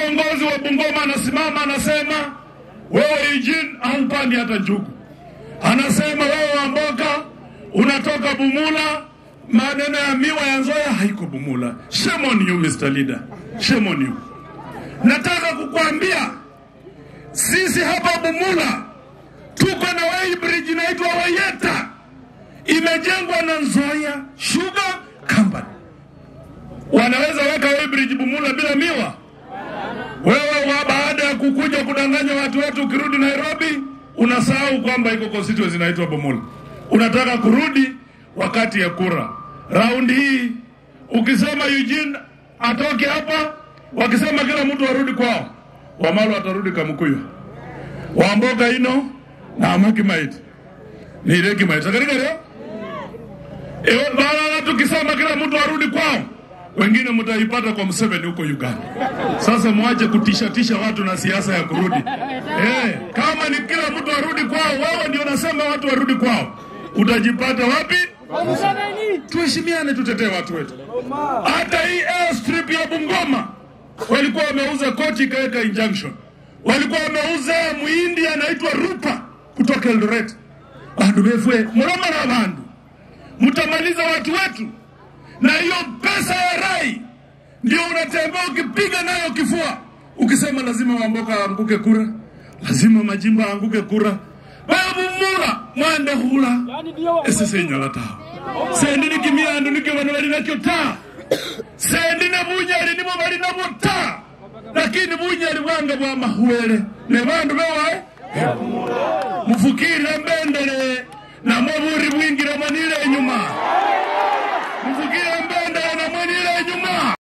kiongozi wa Bungoma anasimama anasema wewe Eugene haupandi hata njugu. Anasema wewe Wamboka unatoka Bumula, maneno ya miwa ya Nzoia haiko Bumula. Shame on you Mr. Leader. Shame on you. Nataka kukuambia sisi hapa Bumula tuko na weighbridge inaitwa Wayeta. Imejengwa na Nzoia Sugar Company. Wanaweza weka weighbridge Bumula bila miwa? Wewe baada ya kukuja kudanganya watu wetu ukirudi Nairobi unasahau kwamba iko constituency inaitwa Bumula. Unataka kurudi wakati ya kura. Round hii ukisema Eugene atoke hapa, wakisema kila mtu arudi kwao, Wamalo atarudi Kamukuyu, Wamboka ino na Amaki Maiti ni Reki Maiti. Sakarika leo bala tukisema kila mtu arudi kwao, wengine mtaipata kwa Museveni huko Uganda. Sasa mwache kutishatisha watu na siasa ya kurudi. Kama ni kila mtu arudi kwao, wewe ndio unasema watu warudi kwao, utajipata wapi? Tuheshimiane, tutetee watu wetu. Hata hii airstrip ya Bungoma walikuwa wameuza koti kaeka injunction. Walikuwa wameuza muhindi anaitwa Rupa kutoka Eldoret. Bandu befwe muroma na bandu mtamaliza watu wetu, na hiyo pesa ya rai ndio unatembea ukipiga nayo kifua ukisema lazima Wamboka aanguke kura, lazima Majimba aanguke kura. Babu mura mwande hula esese nyalata sendini kimyandu nike wanawali na kyota sendine bunyali nibo bali na bota, lakini bunyali bwanga bwa mahuwele ne bandu bewa mufukire mbendele na muburi bwingira manile nyuma.